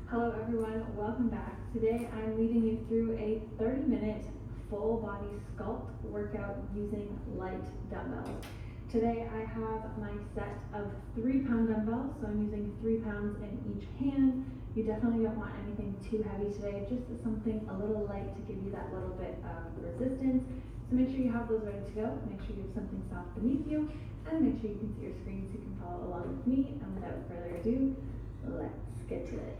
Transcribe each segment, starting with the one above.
Hello everyone, welcome back. Today I'm leading you through a 30-minute full body sculpt workout using light dumbbells. Today I have my set of 3-pound dumbbells, so I'm using 3 pounds in each hand. You definitely don't want anything too heavy today, just something a little light to give you that little bit of resistance. So make sure you have those ready to go, make sure you have something soft beneath you, and make sure you can see your screen so you can follow along with me. And without further ado, let's get to it.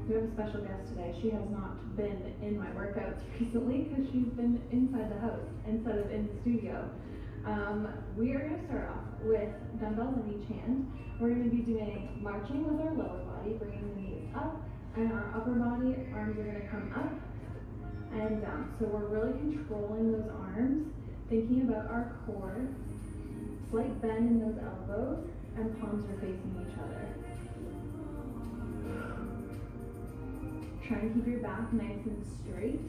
We have a special guest today. She has not been in my workouts recently because she's been inside the house instead of in the studio. We are going to start off with dumbbells in each hand. We're going to be doing marching with our lower body, bringing the knees up, and our upper body, arms are going to come up and down. So we're really controlling those arms, thinking about our core, slight bend in those elbows, and palms are facing each other. Try and keep your back nice and straight.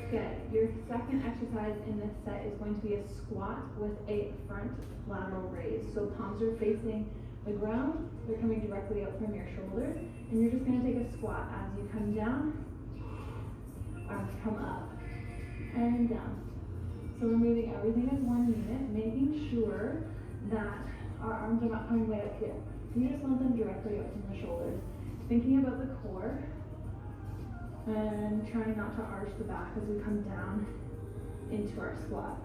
Good. Your second exercise in this set is going to be a squat with a front lateral raise. So palms are facing the ground, they're coming directly out from your shoulders, and you're just going to take a squat as you come down, arms come up and down. So we're moving everything as one unit, making sure that our arms are not coming way up here. You just want them directly out from the shoulders. Thinking about the core, and trying not to arch the back as we come down into our squat.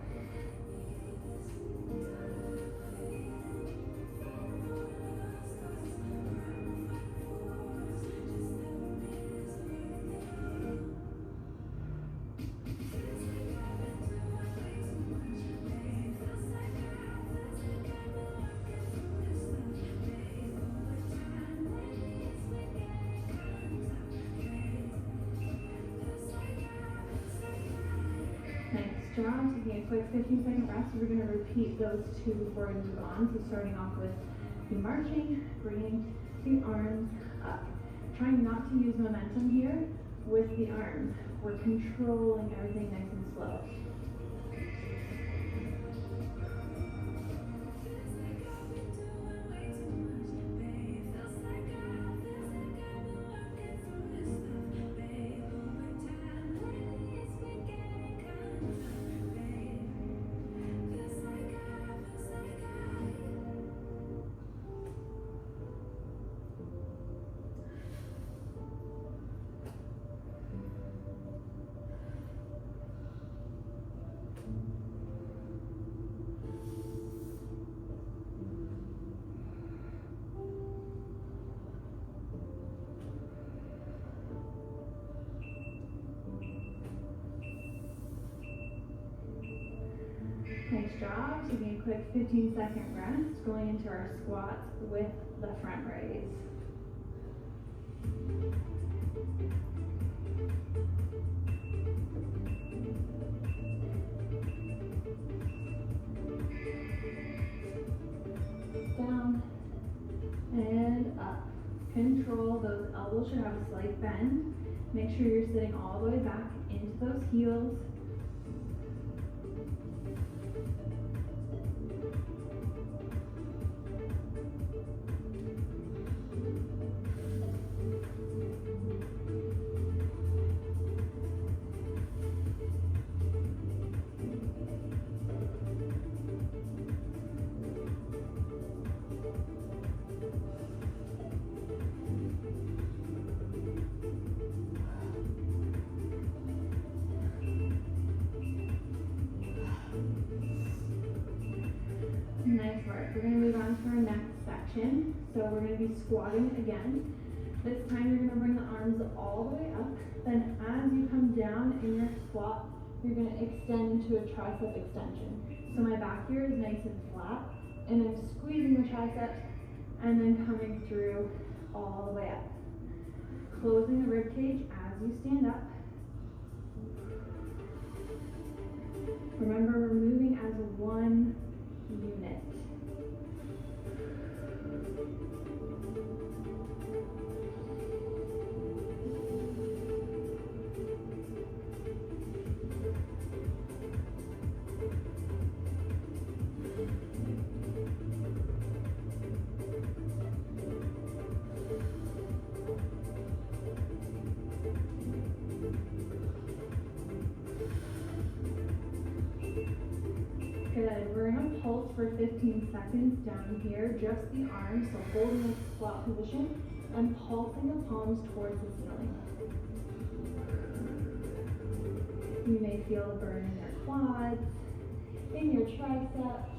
Job, taking a quick 15-second rest. We're going to repeat those two before we move on. So starting off with the marching, bringing the arms up. Trying not to use momentum here with the arms. We're controlling everything nice and slow. Nice job. Taking a quick 15-second rest, going into our squats with the front raise. Down and up. Control those elbows, should have a slight bend. Make sure you're sitting all the way back into those heels. Nice work. We're going to move on to our next section. So we're going to be squatting again. This time you're going to bring the arms all the way up. Then as you come down in your squat, you're going to extend into a tricep extension. So my back here is nice and flat, and I'm squeezing the tricep and then coming through all the way up. Closing the rib cage as you stand up. Remember, we're moving as one unit. Good. We're going to pulse for 15 seconds down here, just the arms, so holding the squat position and pulsing the palms towards the ceiling. You may feel a burn in your quads, in your triceps.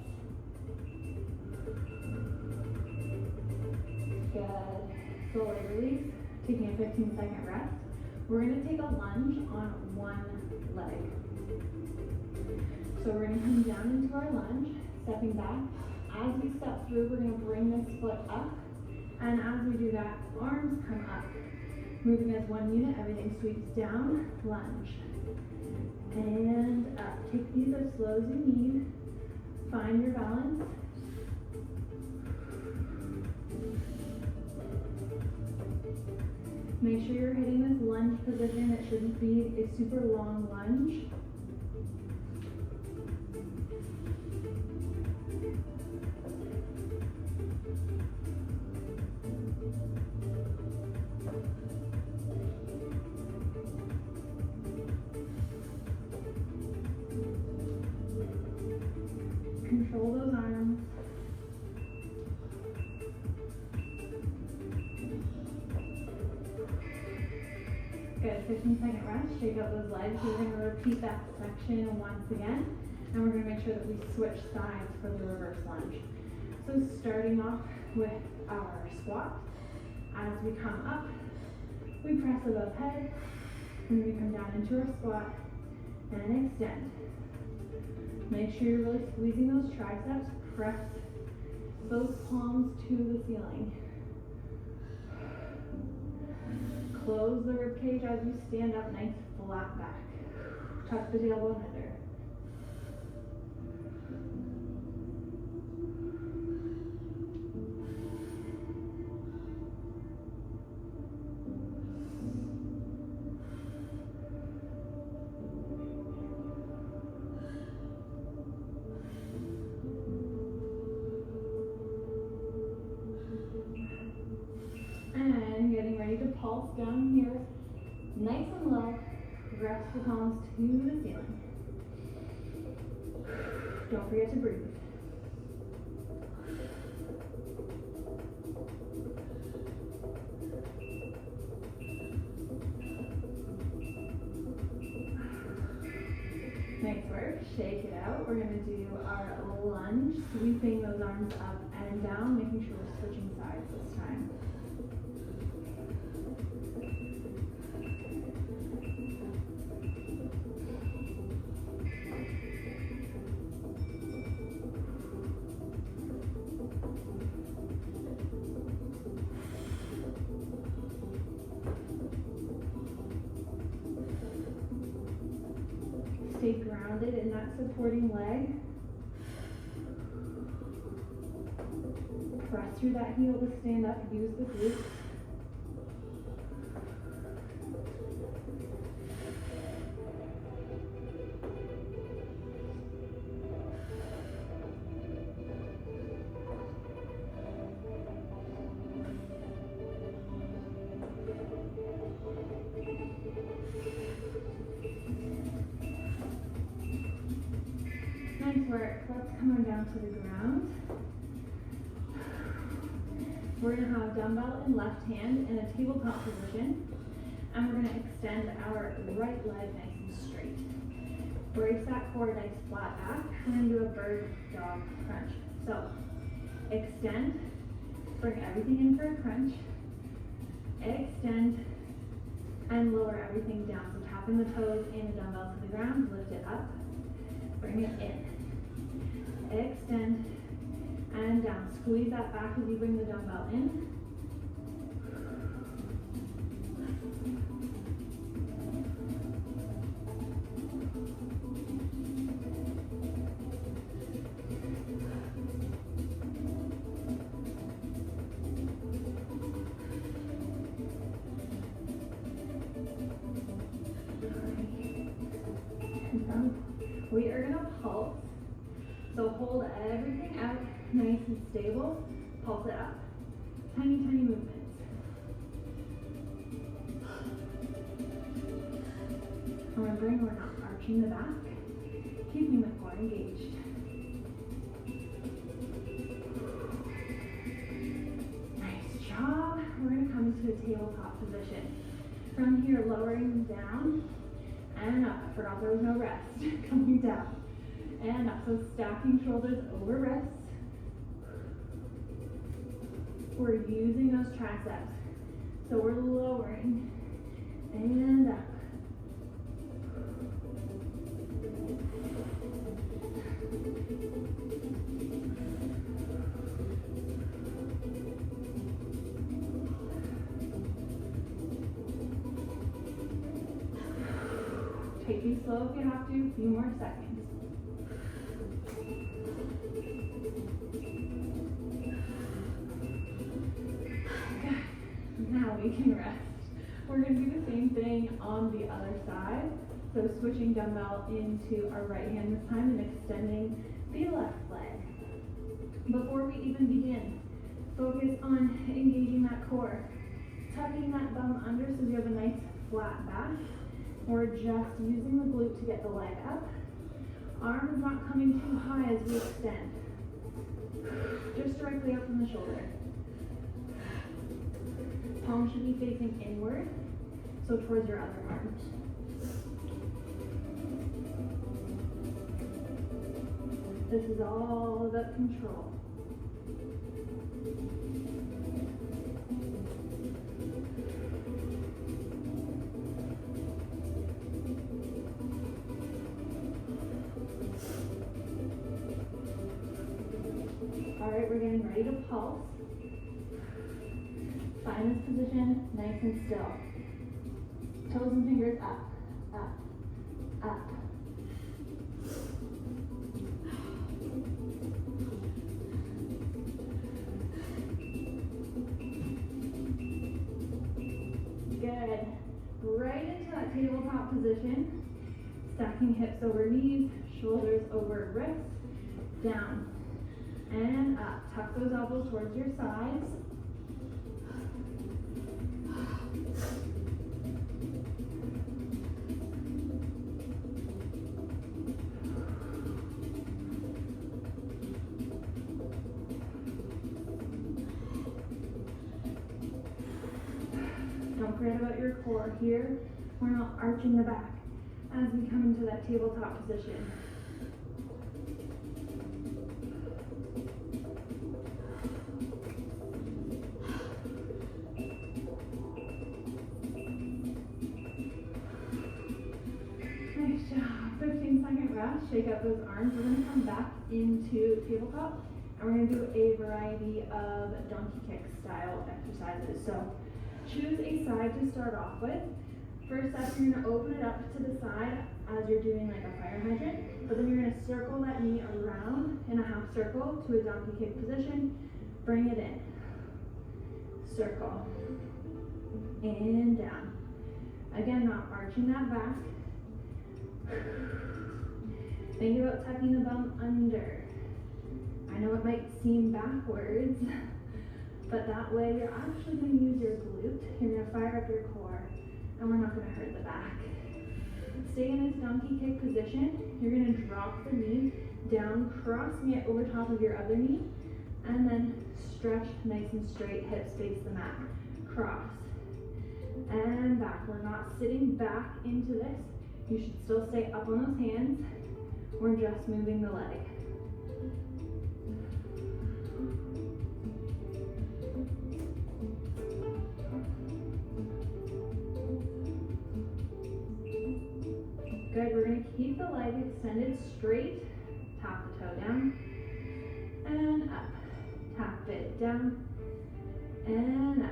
Good. Slowly release, taking a 15-second rest. We're going to take a lunge on one leg. So we're going to come down into our lunge, stepping back. As we step through, we're going to bring this foot up. And as we do that, arms come up. Moving as one unit, everything sweeps down, lunge. And up. Take these as slow as you need. Find your balance. Make sure you're hitting this lunge position. It shouldn't be a super long lunge. Control those arms. Good, 15-second rest, shake out those legs. We're going to repeat that section once again, and we're going to make sure that we switch sides for the reverse lunge. So starting off with our squat, as we come up, we press above head, and we come down into our squat, and extend. Make sure you're really squeezing those triceps, press those palms to the ceiling. Close the rib cage as you stand up, nice flat back. Tuck the tailbone under. And getting ready to pulse down here, nice and low. Rest the palms to the ceiling. Don't forget to breathe. Nice work. Shake it out. We're going to do our lunge, sweeping those arms up and down, making sure we're switching sides this time. Stay grounded in that supporting leg. Press through that heel to stand up, use the glutes. Nice work. Let's come on down to the ground. We're going to have dumbbell in left hand in a tabletop position. And we're going to extend our right leg nice and straight. Brace that core, nice flat back. We're going to do a bird dog crunch. So, extend. Bring everything in for a crunch. Extend. And lower everything down. So tapping the toes and the dumbbell to the ground. Lift it up. Bring it in. Extend and down. down. Squeeze that back as you bring the dumbbell in. We are going to pulse. So hold everything out nice and stable. Pulse it up. Tiny, tiny movements. Remembering we're not arching the back. Keeping the core engaged. Nice job. We're going to come to a tabletop position. From here, lowering down. And up. I forgot there was no rest. Coming down. And up. So stacking shoulders over wrists. We're using those triceps. So we're lowering. And up. Take these slow if you have to, a few more seconds. Good. Now we can rest. We're going to do the same thing on the other side. So switching dumbbell into our right hand this time and extending the left leg. Before we even begin, focus on engaging that core. Tucking that bum under so you have a nice flat back. We're just using the glute to get the leg up. Arm is not coming too high as we extend. Just directly up from the shoulder. Palm should be facing inward, so towards your other arm. This is all about control. Alright, we're getting ready to pulse. Find this position nice and still. Toes and fingers up, up, up. Good. Right into that tabletop position. Stacking hips over knees, shoulders over wrists, down. And up. Tuck those elbows towards your sides. Don't forget about your core here. We're not arching the back as we come into that tabletop position. Nice job. 15-second rest. Shake out those arms. We're going to come back into tabletop and we're going to do a variety of donkey kick style exercises. So choose a side to start off with. First up, you're going to open it up to the side as you're doing like a fire hydrant, but then you're going to circle that knee around in a half circle to a donkey kick position. Bring it in. Circle. And down. Again, not arching that back. Think about tucking the bum under. I know it might seem backwards, but that way you're actually going to use your glute. You're going to fire up your core, and we're not going to hurt the back. Stay in this donkey kick position. You're going to drop the knee down, crossing it over top of your other knee, and then stretch nice and straight, hips face the mat. Cross. And back. We're not sitting back into this. You should still stay up on those hands. We're just moving the leg. Good, we're going to keep the leg extended straight, tap the toe down, and up. down and up.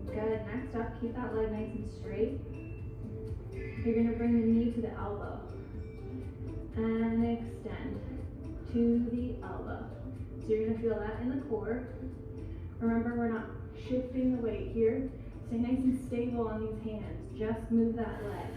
Good, next up, keep that leg nice and straight. You're gonna bring the knee to the elbow and extend to the elbow. So you're gonna feel that in the core. Remember, we're not shifting the weight here. Stay nice and stable on these hands. Just move that leg.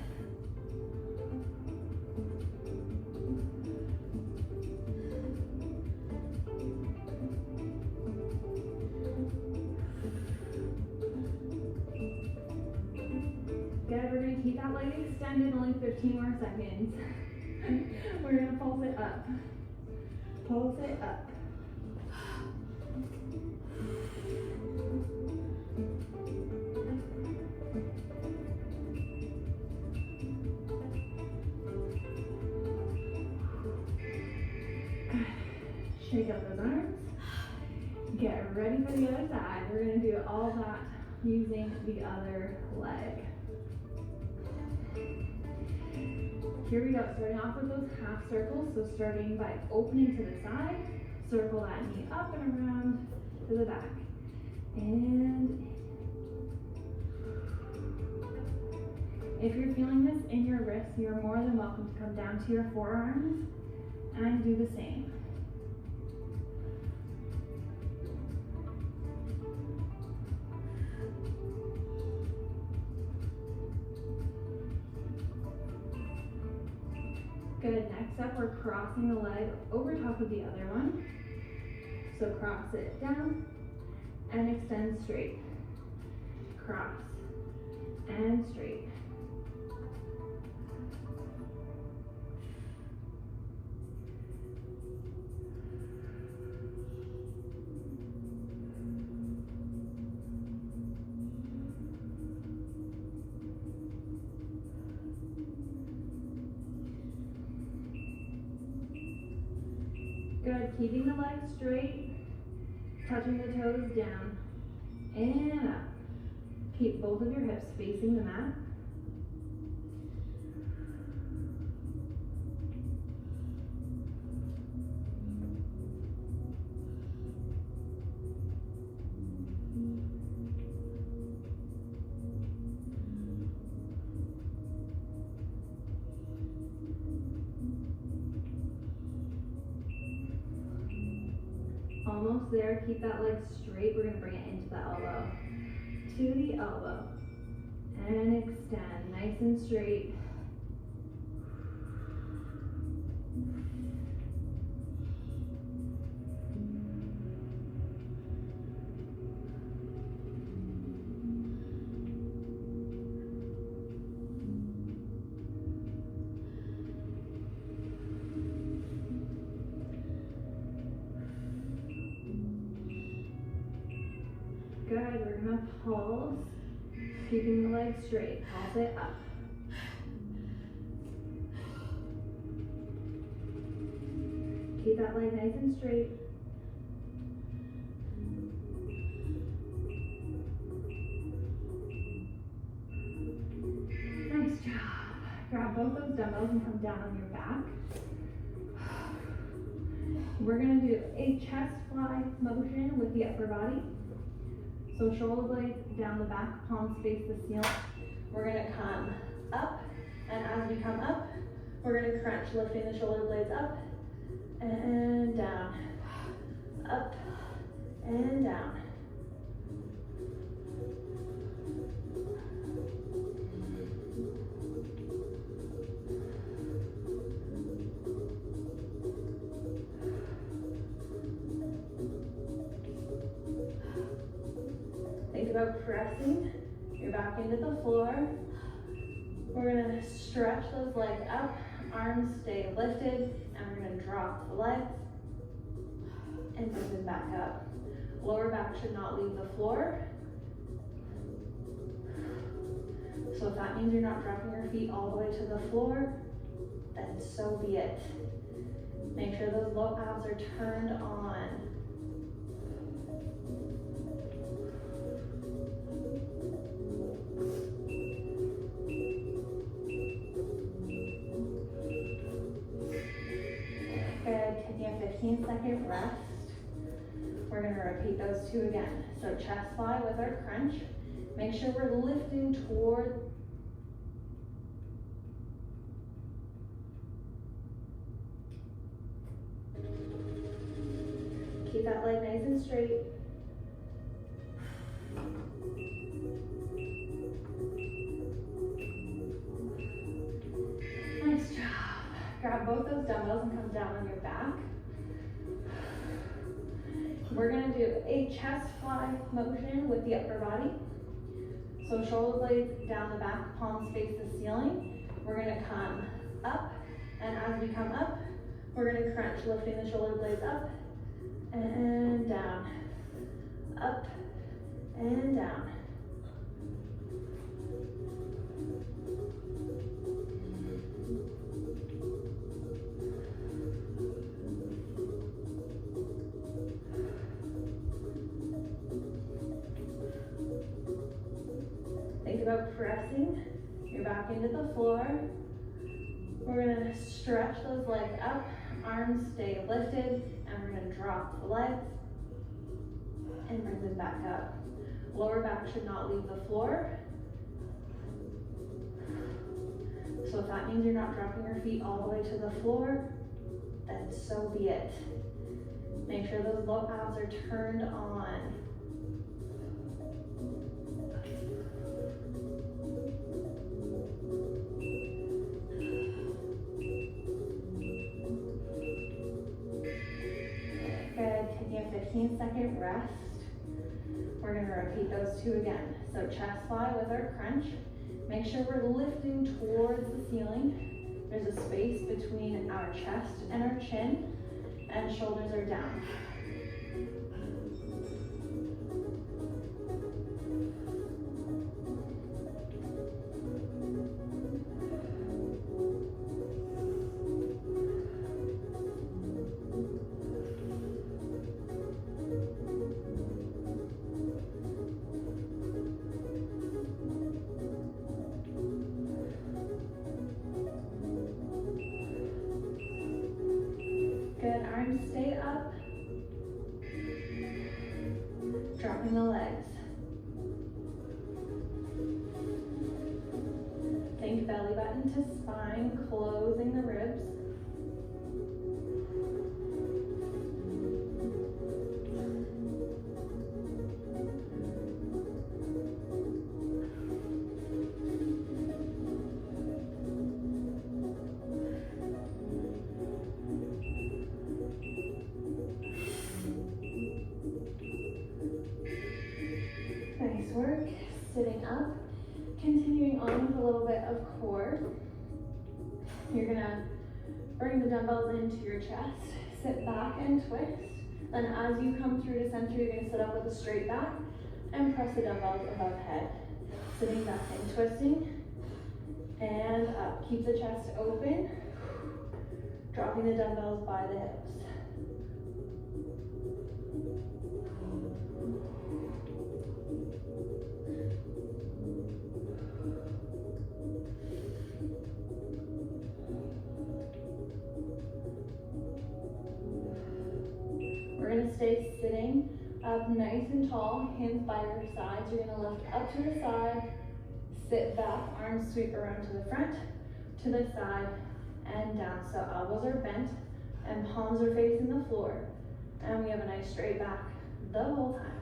Good, we're gonna keep that leg extended, only 15 more seconds. We're gonna pulse it up. Pulse it up. Good. Shake up those arms. Get ready for the other side. We're gonna do all that using the other leg. Here we go, starting off with those half circles. So starting by opening to the side, circle that knee up and around to the back. And if you're feeling this in your wrists, you're more than welcome to come down to your forearms and do the same. Good, next up we're crossing the leg over top of the other one. So cross it down and extend straight. Cross and straight. Good, keeping the legs straight, touching the toes down and up. Keep both of your hips facing the mat. Almost there, keep that leg straight. We're gonna bring it into the elbow, to the elbow, and extend, nice and straight. Good, we're gonna pulse, keeping the legs straight, pulse it up. Keep that leg nice and straight. Nice job. Grab both those dumbbells and come down on your back. We're gonna do a chest fly motion with the upper body. So shoulder blades down the back, palms face the ceiling. We're gonna come up, and as we come up, we're gonna crunch, lifting the shoulder blades up and down, up and down. Think about pressing your back into the floor. We're gonna stretch those legs up, arms stay lifted, and we're gonna drop the legs and bring them back up. Lower back should not leave the floor. So if that means you're not dropping your feet all the way to the floor, then so be it. Make sure those low abs are turned on. Good, taking a 15-second rest. We're gonna repeat those two again. So chest fly with our crunch. Make sure we're lifting toward keep that leg nice and straight. Nice job. Grab both those dumbbells and come down on your back. We're gonna do a chest fly motion with the upper body. So shoulder blades down the back, palms face the ceiling. We're gonna come up, and as we come up, we're gonna crunch, lifting the shoulder blades up and down, up and down. Think about pressing your back into the floor. We're gonna stretch those legs up, arms stay lifted, and we're gonna drop the legs and bring them back up. Lower back should not leave the floor. So if that means you're not dropping your feet all the way to the floor, then so be it. Make sure those low abs are turned on. Good, taking a 15-second rest. We're gonna repeat those two again. So chest fly with our crunch. Make sure we're lifting towards the ceiling. There's a space between our chest and our chin, and shoulders are down. Good, arms stay up. Dropping the legs. Think belly button to spine, closing the ribs. Nice work. Sitting up. Continuing on with a little bit of core. You're gonna bring the dumbbells into your chest. Sit back and twist. Then as you come through to center, you're gonna sit up with a straight back and press the dumbbells above head. Sitting back and twisting. And up. Keep the chest open. Dropping the dumbbells by the hips. We're gonna stay sitting up nice and tall, hands by your sides. You're gonna lift up to the side, sit back, arms sweep around to the front, to the side, and down. So elbows are bent and palms are facing the floor. And we have a nice straight back the whole time.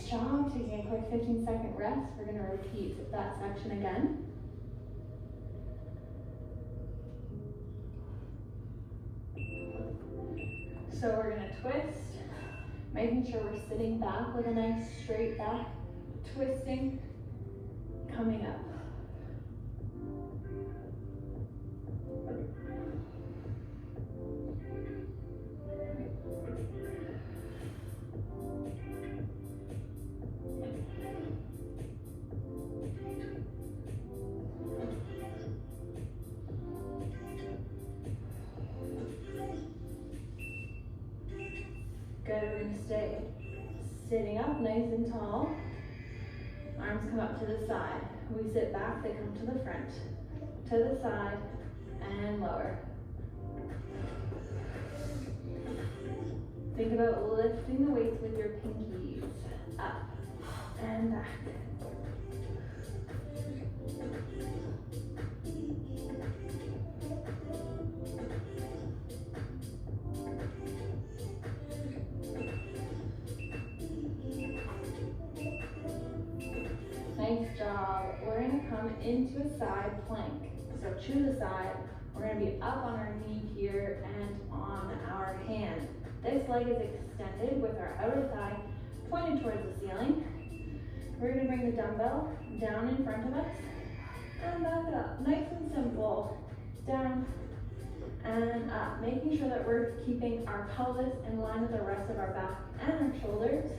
Job. Taking a quick 15-second rest. We're going to repeat that section again. So we're going to twist, making sure we're sitting back with a nice straight back, twisting, coming up. Good, we're gonna stay sitting up nice and tall. Arms come up to the side. We sit back, they come to the front, to the side, and lower. Think about lifting the weights with your pinkies up and back. Nice job. We're going to come into a side plank. So to the side, we're going to be up on our knee here and on our hand. This leg is extended with our outer thigh pointed towards the ceiling. We're going to bring the dumbbell down in front of us and back up. Nice and simple. Down and up. Making sure that we're keeping our pelvis in line with the rest of our back and our shoulders.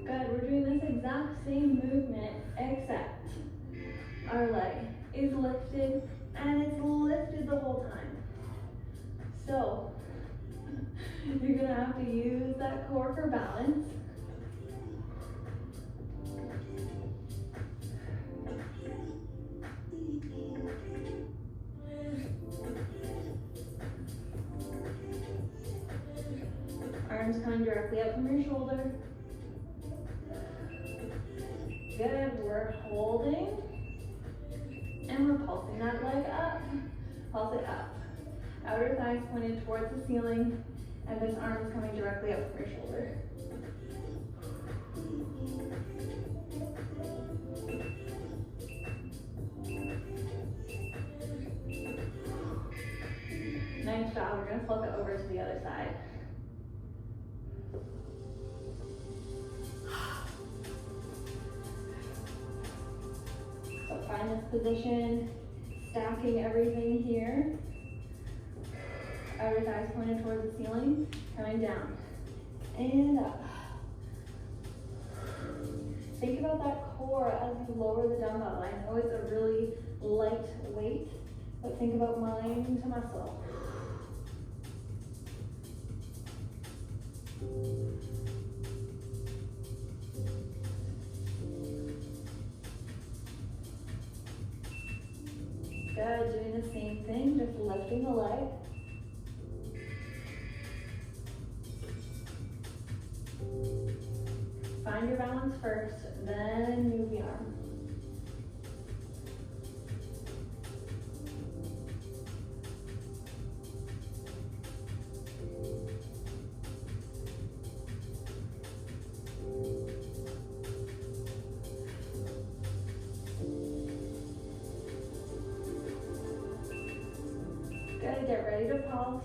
Good, we're doing this exact same movement, except our leg is lifted and it's lifted the whole time. So, you're gonna have to use that core for balance. Arms coming directly up from your shoulder. Good, we're holding and we're pulsing that leg up. Pulse it up. Outer thighs pointed towards the ceiling and this arm is coming directly up from your shoulder. Nice job. We're going to flip it over to the other side. So find this position, stacking everything here. Outer thighs pointed towards the ceiling, coming down and up. Think about that core as you lower the dumbbell. I know it's a really light weight, but think about mind to muscle. Good, doing the same thing, just lifting the leg. Find your balance first, then move the arm. Good, get ready to pulse.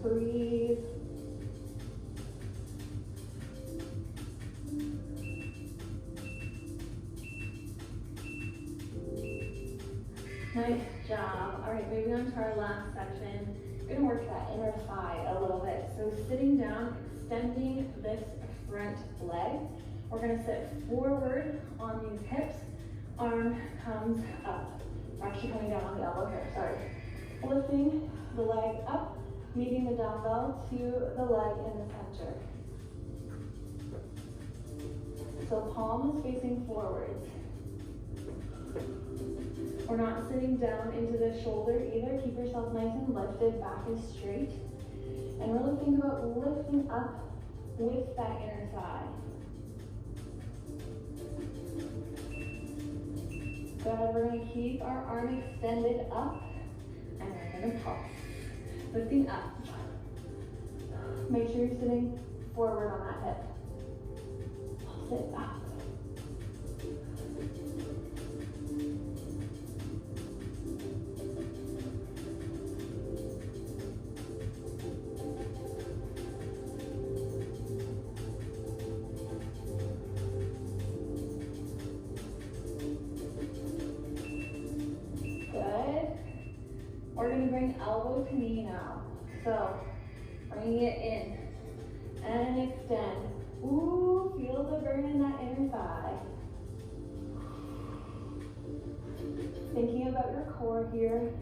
Breathe. Nice job. All right, moving on to our last section. We're gonna work that inner thigh a little bit. So sitting down, extending this front leg. We're gonna sit forward on these hips. Arm comes up. We're actually coming down on the elbow here, sorry. Lifting the leg up, meeting the dumbbell to the leg in the center. So palm is facing forwards. We're not sitting down into the shoulder either. Keep yourself nice and lifted, back is straight. And really think about lifting up with that inner thigh. Good, we're gonna keep our arm extended up and we're gonna pulse. Lifting up. Make sure you're sitting forward on that hip. Sit back. We're going to bring elbow to knee now. So, bringing it in and extend. Ooh, feel the burn in that inner thigh. Thinking about your core here.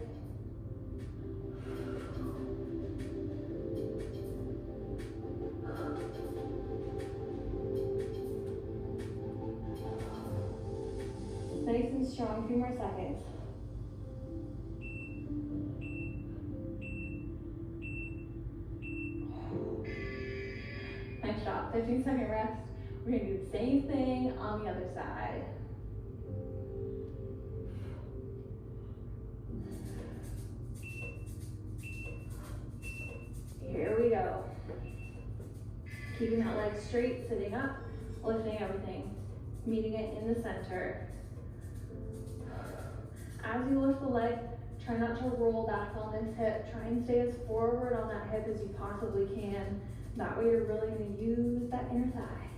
Nice and strong, a few more seconds. Nice job, 15-second rest. We're gonna do the same thing on the other side. Here we go. Keeping that leg straight, sitting up, lifting everything, meeting it in the center. As you lift the leg, try not to roll back on this hip. Try and stay as forward on that hip as you possibly can. That way you're really going to use that inner thigh.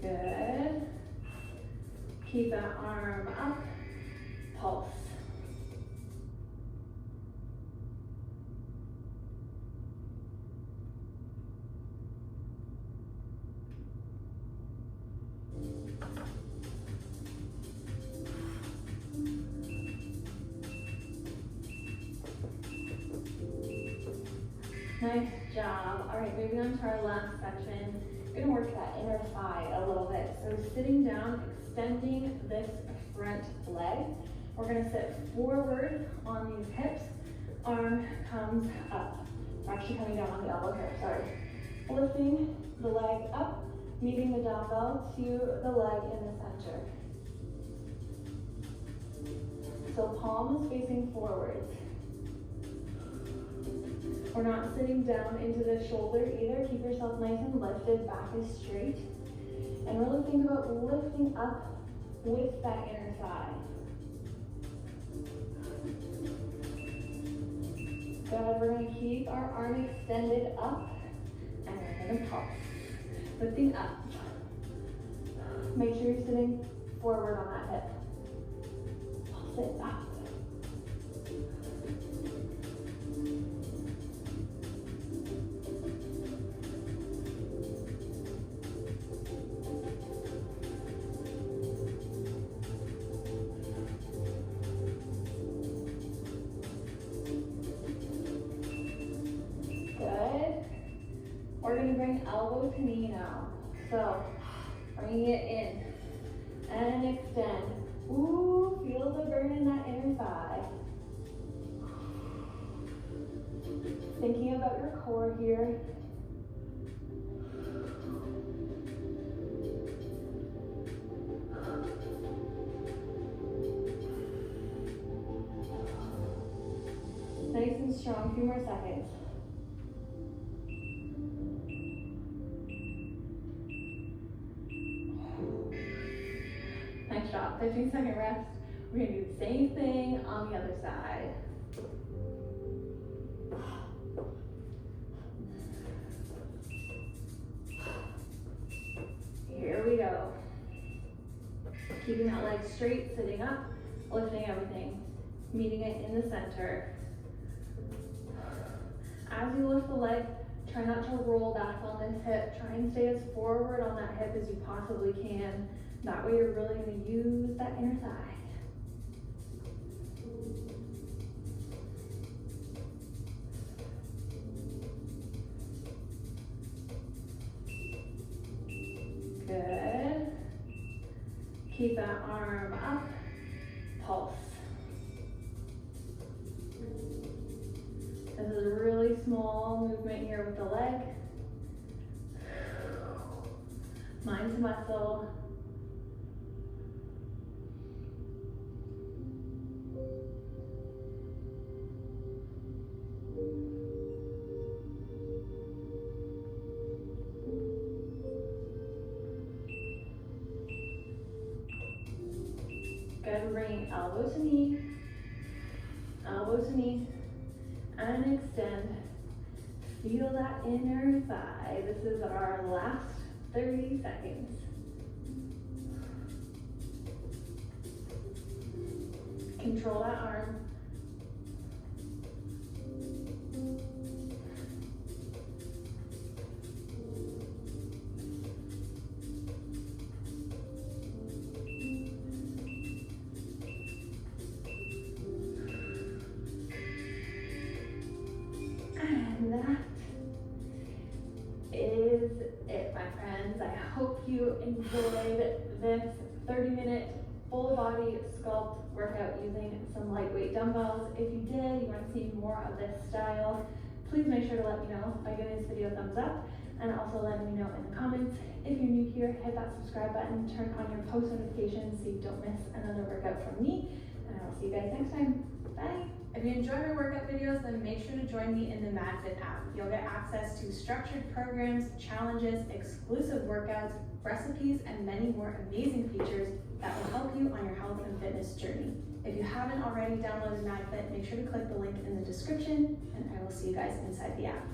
Good. Keep that arm up. Pulse. Nice job. All right, moving on to our last section. We're gonna work that inner thigh a little bit. So sitting down, extending this front leg. We're gonna sit forward on these hips. Arm comes up. We're actually coming down on the elbow here, sorry. Lifting the leg up, meeting the dumbbell to the leg in the center. So palm is facing forwards. We're not sitting down into the shoulder either. Keep yourself nice and lifted, back is straight. And really think about lifting up with that inner thigh. Good, we're gonna keep our arm extended up and we're gonna pulse. Lifting up. Make sure you're sitting forward on that hip. Pulse it back. We're going to bring elbow to knee now. So, bringing it in and extend. Ooh, feel the burn in that inner thigh. Thinking about your core here. Nice and strong, a few more seconds. Nice job, 15-second rest. We're gonna do the same thing on the other side. Here we go. Keeping that leg straight, sitting up, lifting everything, meeting it in the center. As you lift the leg, try not to roll back on this hip. Try and stay as forward on that hip as you possibly can. That way you're really going to use that inner thigh. Good. Keep that arm up. Pulse. This is a really small movement here with the leg. mind to muscle. Good, bring elbow to knee, and extend. Feel that inner thigh. This is our last 30 seconds. Control that arm. And that is it, my friends. I hope you enjoyed this 30-minute full body sculpt workout using some lightweight dumbbells. If you did, you want to see more of this style, please make sure to let me know by giving this video a thumbs up, and also letting me know in the comments. If you're new here, hit that subscribe button, turn on your post notifications so you don't miss another workout from me, and I will see you guys next time. Bye. If you enjoy my workout videos, then make sure to join me in the MadFit app. You'll get access to structured programs, challenges, exclusive workouts, recipes, and many more amazing features that will help you on your health and fitness journey. If you haven't already downloaded MadFit, make sure to click the link in the description, and I will see you guys inside the app.